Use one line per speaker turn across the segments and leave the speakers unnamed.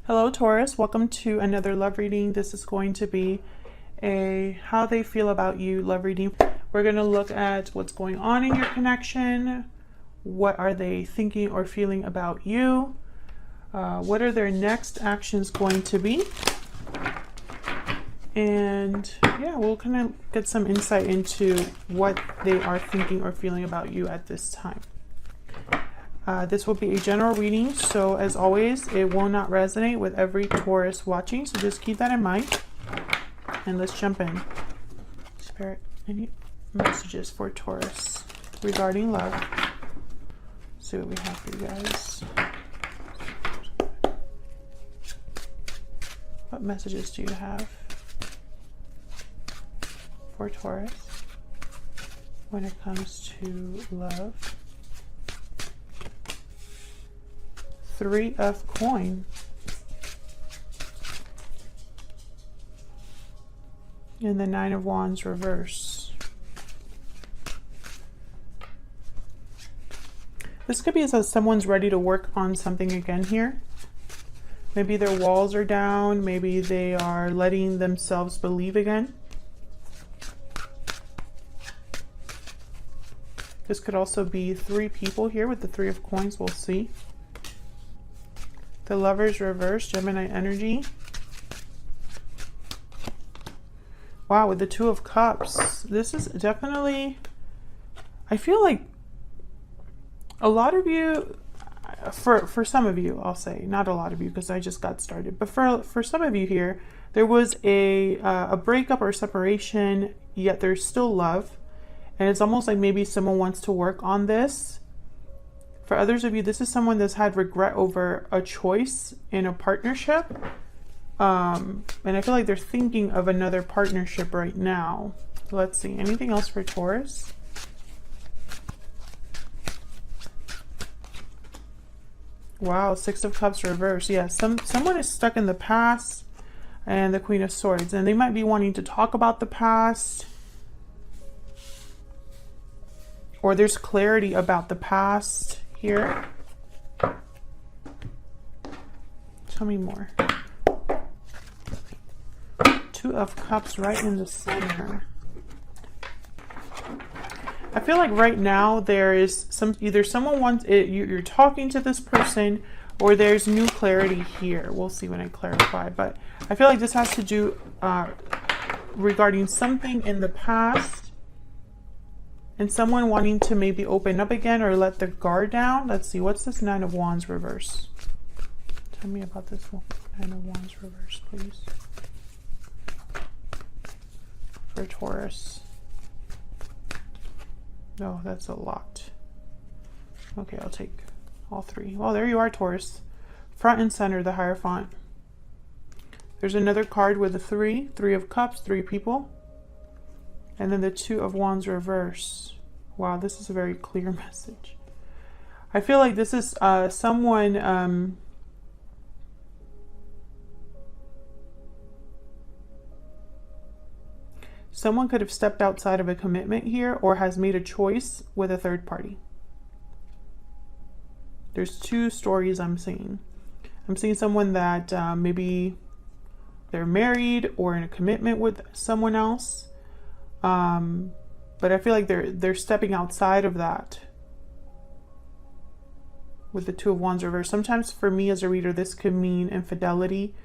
Hello Taurus, welcome to another love reading. This is going to be a how they feel about you love reading. We're going to look at what's going on in your connection. What are they thinking or feeling about you? What are their next actions going to be? And yeah, we'll kind of get some insight into what they are thinking or feeling about you at this time. This will be a general reading, so as always, it will not resonate with every Taurus watching, so just keep that in mind. And let's jump in. Spirit, any messages for Taurus regarding love? Let's see what we have for you guys. What messages do you have for Taurus when it comes to love? 3 of coin. And the 9 of wands reverse. This could be as though someone's ready to work on something again here. Maybe their walls are down. Maybe they are letting themselves believe again. This could also be 3 people here with the 3 of coins. We'll see. The Lovers reverse, Gemini energy. Wow, with the 2 of cups. This is definitely, I feel like a lot of you, for some of you, I'll say, not a lot of you because I just got started, but for some of you here, there was a breakup or separation, yet there's still love. And it's almost like maybe someone wants to work on this. For others of you, this is someone that's had regret over a choice in a partnership. And I feel like they're thinking of another partnership right now. Let's see. Anything else for Taurus? Wow, 6 of Cups reverse. Yes, someone is stuck in the past. And the Queen of Swords. And they might be wanting to talk about the past. Or there's clarity about the past here. Tell me more. 2 of Cups right in the center. I feel like right now there is either someone wants it, you're talking to this person, or there's new clarity here. We'll see when I clarify, but I feel like this has to do regarding something in the past. And someone wanting to maybe open up again or let the guard down. Let's see, what's this 9 of Wands reverse? Tell me about this 9 of Wands reverse, please. For Taurus. No, that's a lot. Okay, I'll take all 3. Well, there you are, Taurus. Front and center, the Hierophant. There's another card with a 3. 3 of Cups, 3 people. And then the 2 of Wands reverse. Wow, this is a very clear message. I feel like this is someone... someone could have stepped outside of a commitment here or has made a choice with a third party. There's 2 stories I'm seeing. I'm seeing someone that maybe they're married or in a commitment with someone else. But I feel like they're stepping outside of that with the 2 of Wands reverse. Sometimes for me as a reader, this could mean infidelity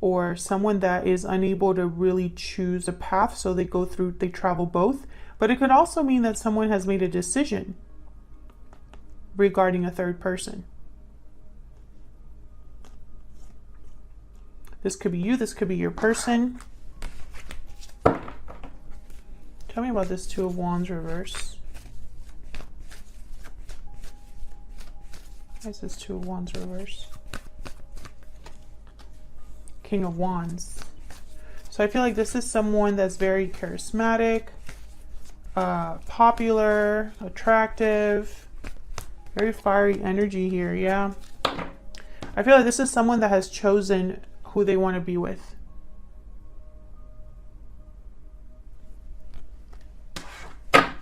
or someone that is unable to really choose a path. So they travel both, but it could also mean that someone has made a decision regarding a third person. This could be you. This could be your person. Tell me about this 2 of Wands reverse. Why is this 2 of Wands reverse? King of Wands. So I feel like this is someone that's very charismatic, popular, attractive, very fiery energy here, yeah. I feel like this is someone that has chosen who they want to be with.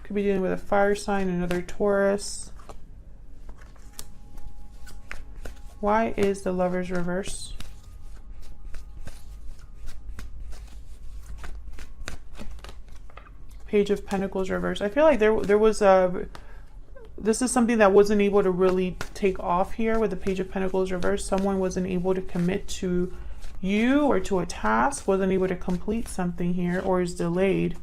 Could be dealing with a fire sign, another Taurus. Why is the Lovers reverse? Page of Pentacles reverse. I feel like there was a... This is something that wasn't able to really take off here with the Page of Pentacles reverse. Someone wasn't able to commit to you or to a task, wasn't able to complete something here, or is delayed.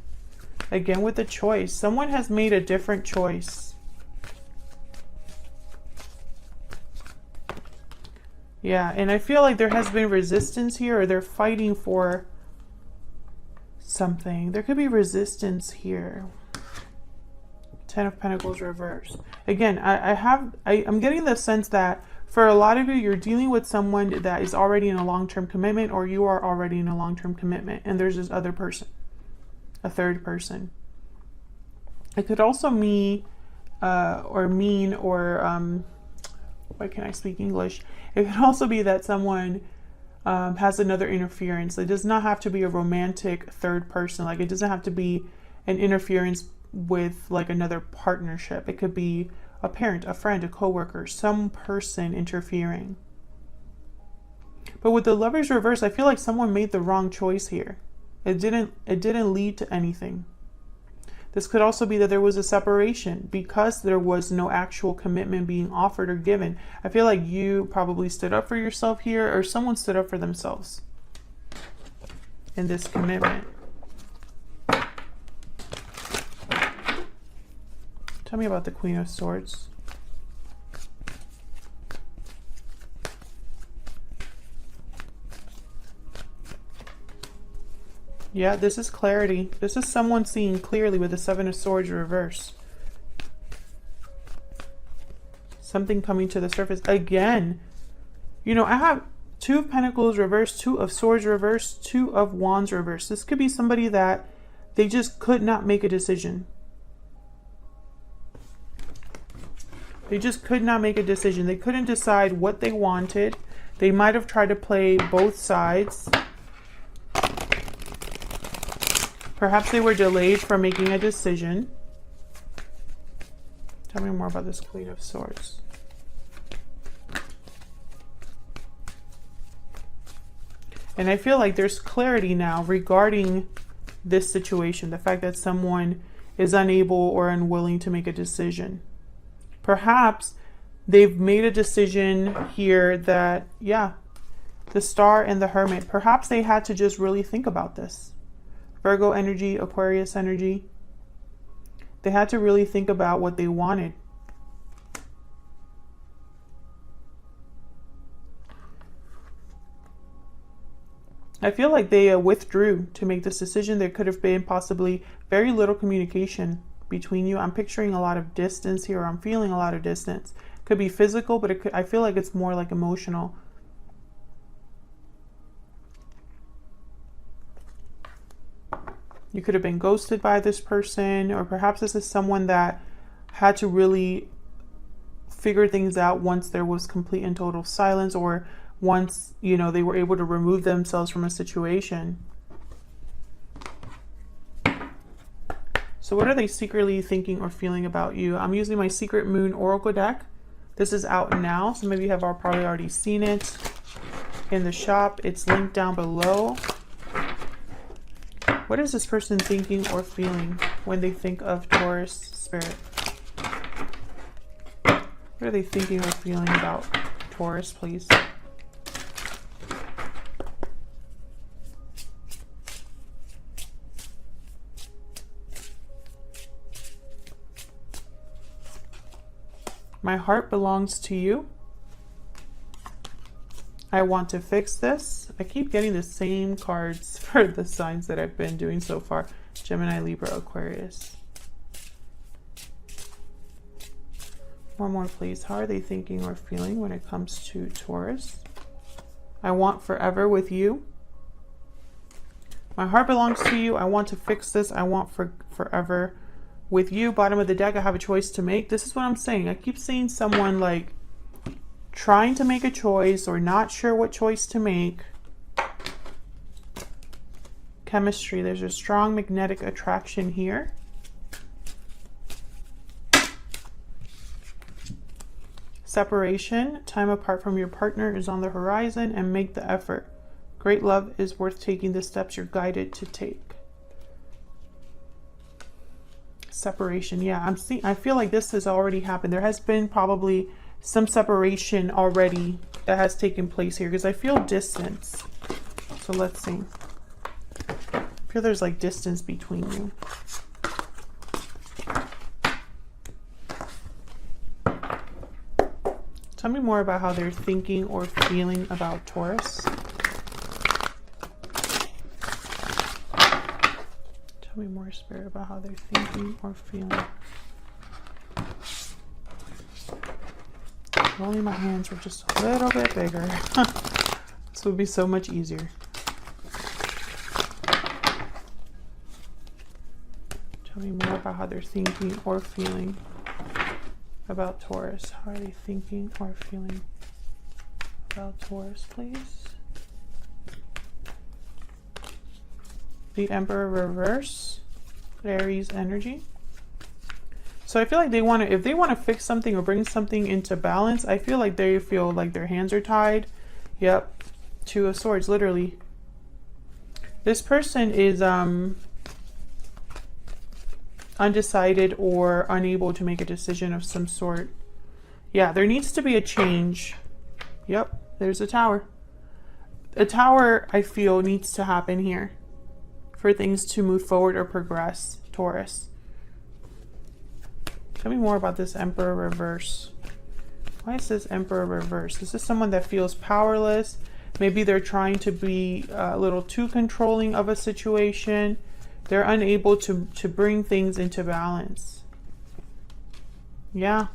Again, with the choice. Someone has made a different choice. Yeah, and I feel like there has been resistance here, or they're fighting for something. There could be resistance here. Ten of Pentacles reverse. Again, I'm getting the sense that for a lot of you, you're dealing with someone that is already in a long-term commitment, or you are already in a long-term commitment, and there's this other person, a third person. It could also mean, why can't I speak English? It could also be that someone has another interference. It does not have to be a romantic third person. Like, it doesn't have to be an interference with like another partnership. It could be a parent, a friend, a coworker, some person interfering. But with the Lovers reverse, I feel like someone made the wrong choice here. It didn't lead to anything. This could also be that there was a separation because there was no actual commitment being offered or given. I feel like you probably stood up for yourself here, or someone stood up for themselves in this commitment. Tell me about the Queen of Swords. Yeah, this is clarity. This is someone seeing clearly with the Seven of Swords reverse. Something coming to the surface. Again, you know, I have Two of Pentacles reverse, Two of Swords reverse, Two of Wands reverse. This could be somebody that they just could not make a decision. They just could not make a decision. They couldn't decide what they wanted. They might have tried to play both sides. Perhaps they were delayed from making a decision. Tell me more about this Queen of Swords. And I feel like there's clarity now regarding this situation. The fact that someone is unable or unwilling to make a decision. Perhaps they've made a decision here that, yeah, the Star and the Hermit, perhaps they had to just really think about this. Virgo energy, Aquarius energy. They had to really think about what they wanted. I feel like they withdrew to make this decision. There could have been possibly very little communication between you. I'm picturing a lot of distance here. I'm feeling a lot of distance. Could be physical, but I feel like it's more like emotional. You could have been ghosted by this person, or perhaps this is someone that had to really figure things out once there was complete and total silence, or once, you know, they were able to remove themselves from a situation. So what are they secretly thinking or feeling about you? I'm using my Secret Moon Oracle deck. This is out now. Some of you have probably already seen it in the shop. It's linked down below. What is this person thinking or feeling when they think of Taurus spirit? What are they thinking or feeling about Taurus, please? My heart belongs to you. I want to fix this. I keep getting the same cards for the signs that I've been doing so far. Gemini, Libra, Aquarius. One more, please. How are they thinking or feeling when it comes to Taurus? I want forever with you. My heart belongs to you. I want to fix this. I want forever with you. Bottom of the deck, I have a choice to make. This is what I'm saying. I keep seeing someone like trying to make a choice or not sure what choice to make. Chemistry. There's a strong magnetic attraction here. Separation. Time apart from your partner is on the horizon, and make the effort. Great love is worth taking the steps you're guided to take. Separation. Yeah, I feel like this has already happened. There has been probably some separation already that has taken place here, because I feel distance. So let's see. I feel there's like distance between you. Tell me more about how they're thinking or feeling about Taurus. Tell me more, Spirit, about how they're thinking or feeling. If only my hands were just a little bit bigger. This would be so much easier. Tell me more about how they're thinking or feeling about Taurus. How are they thinking or feeling about Taurus, please? The Emperor reverse, Aries energy. So I feel like they want to, if they want to fix something or bring something into balance, I feel like they feel like their hands are tied. Yep. Two of Swords, literally. This person is undecided or unable to make a decision of some sort. Yeah, there needs to be a change. Yep, there's a Tower. A Tower, I feel, needs to happen here for things to move forward or progress, Taurus. Tell me more about this Emperor reverse. Why is this Emperor reverse? This is someone that feels powerless. Maybe they're trying to be a little too controlling of a situation. They're unable to bring things into balance. Yeah.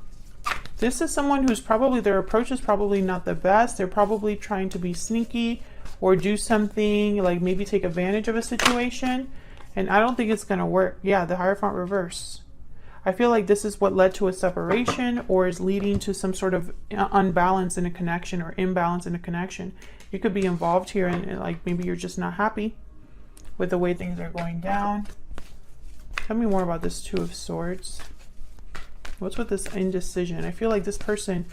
This is someone who's probably, their approach is probably not the best. They're probably trying to be sneaky or do something, like maybe take advantage of a situation. And I don't think it's going to work. Yeah, the Hierophant reverse. I feel like this is what led to a separation or is leading to some sort of unbalance in a connection or imbalance in a connection. You could be involved here and like maybe you're just not happy with the way things are going down. Tell me more about this Two of Swords. What's with this indecision? I feel like this person,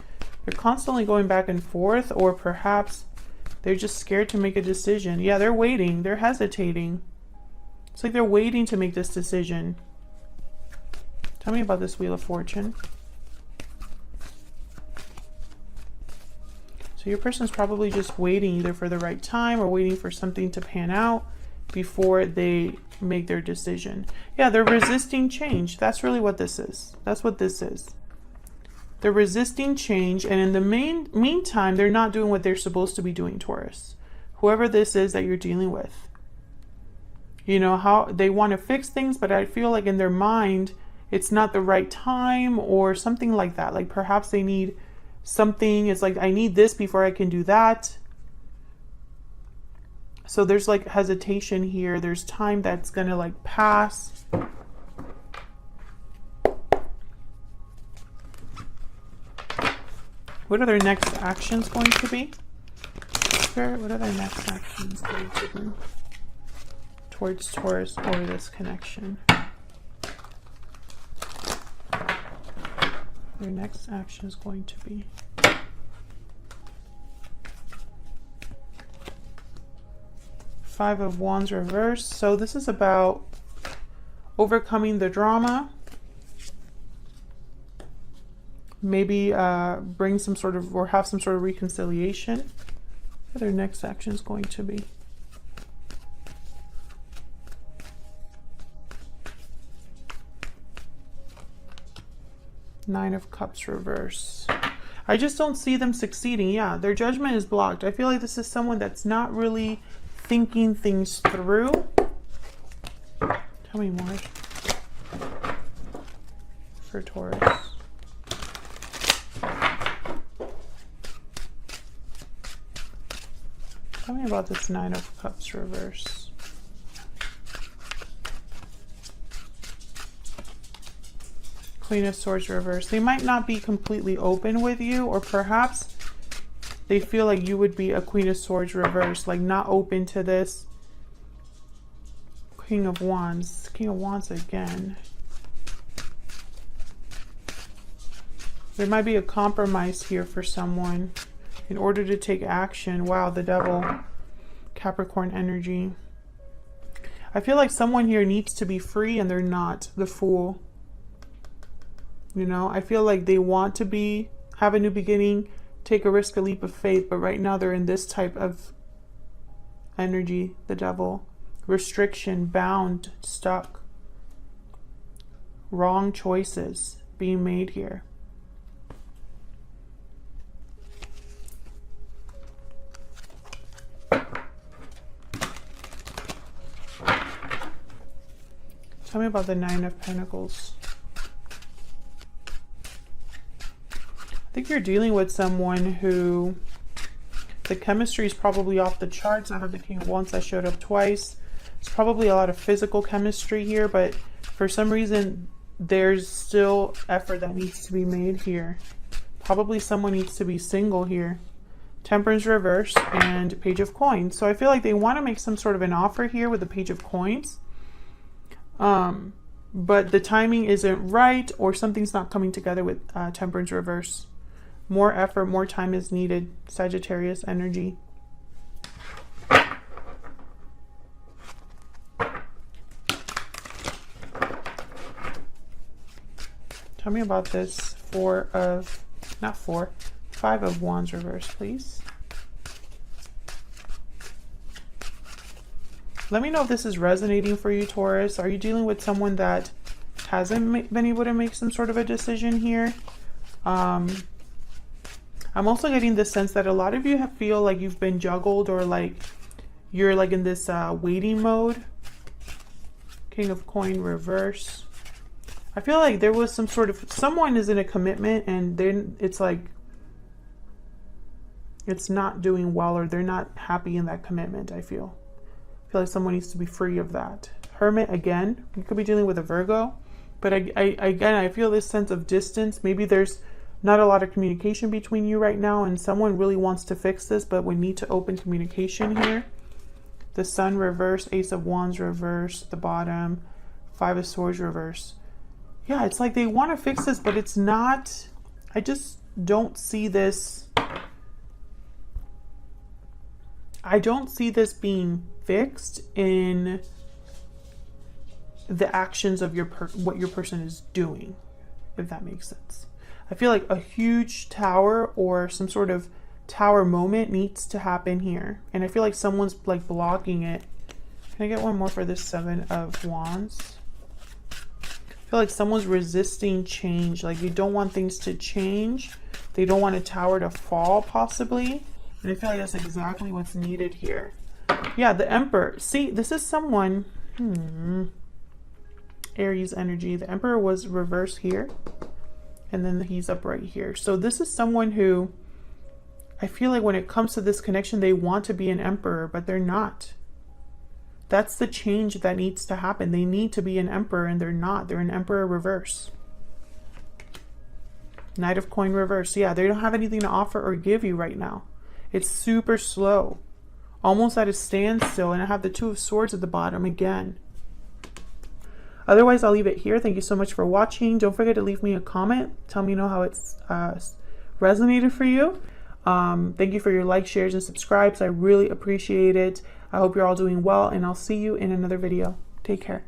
they're constantly going back and forth, or perhaps they're just scared to make a decision. Yeah, they're waiting. They're hesitating. It's like they're waiting to make this decision. Tell me about this Wheel of Fortune. So your person's probably just waiting either for the right time or waiting for something to pan out before they make their decision. Yeah, they're resisting change. That's really what this is. That's what this is. They're resisting change, and in the meantime, they're not doing what they're supposed to be doing, Taurus. Whoever this is that you're dealing with. You know, how they want to fix things, but I feel like in their mind, it's not the right time or something like that. Like perhaps they need something. It's like, I need this before I can do that. So there's like hesitation here. There's time that's going to like pass. What are their next actions going to be? Spirit, what are their next actions going to be towards Taurus or this connection? Their next action is going to be. Five of Wands reversed. So this is about overcoming the drama. Maybe bring some sort of, or have some sort of reconciliation. What their next action is going to be. Nine of Cups reverse. I just don't see them succeeding. Yeah, their judgment is blocked. I feel like this is someone that's not really thinking things through. Tell me more for Taurus. Tell me about this Nine of Cups reverse. Queen of Swords reverse. They might not be completely open with you, or perhaps they feel like you would be a Queen of Swords reverse, like not open to this. King of Wands. King of Wands again. There might be a compromise here for someone in order to take action. Wow, the Devil. Capricorn energy. I feel like someone here needs to be free and they're not. The Fool. You know, I feel like they want to have a new beginning, take a risk, a leap of faith, but right now they're in this type of energy, the devil. Restriction, bound, stuck. Wrong choices being made here. Tell me about the Nine of Pentacles. I think you're dealing with someone who the chemistry is probably off the charts. I have the King of Wands that showed up twice. It's probably a lot of physical chemistry here, but for some reason there's still effort that needs to be made here. Probably someone needs to be single here. Temperance reverse and Page of Coins. So I feel like they want to make some sort of an offer here with the Page of Coins. But the timing isn't right, or something's not coming together with Temperance reverse. More effort, more time is needed. Sagittarius energy. Tell me about this Five of Wands reverse, please. Let me know if this is resonating for you, Taurus. Are you dealing with someone that hasn't been able to make some sort of a decision here? I'm also getting the sense that a lot of you feel like you've been juggled, or like you're like in this waiting mode. King of Coin reverse. I feel like there was some sort of, someone is in a commitment and then it's like it's not doing well, or they're not happy in that commitment. I feel like someone needs to be free of that. Hermit again. You could be dealing with a Virgo, but again, I feel this sense of distance. Maybe there's not a lot of communication between you right now, and someone really wants to fix this, but we need to open communication here. The Sun reverse, Ace of Wands reverse, the bottom, Five of Swords reverse. Yeah, it's like they want to fix this, but it's not. I just don't see this. I don't see this being fixed in the actions of what your person is doing, if that makes sense. I feel like a huge tower or some sort of tower moment needs to happen here. And I feel like someone's like blocking it. Can I get one more for this Seven of Wands? I feel like someone's resisting change. Like they don't want things to change. They don't want a tower to fall, possibly. And I feel like that's exactly what's needed here. Yeah, the Emperor. See, this is someone... Aries energy. The Emperor was reversed here. And then he's up right here. So this is someone who, I feel like when it comes to this connection, they want to be an emperor, but they're not. That's the change that needs to happen. They need to be an emperor, and they're not. They're an emperor reverse. Knight of Coin reverse. Yeah, they don't have anything to offer or give you right now. It's super slow. Almost at a standstill. And I have the Two of Swords at the bottom again. Otherwise, I'll leave it here. Thank you so much for watching. Don't forget to leave me a comment. Tell me how it's resonated for you. Thank you for your likes, shares, and subscribes. I really appreciate it. I hope you're all doing well, and I'll see you in another video. Take care.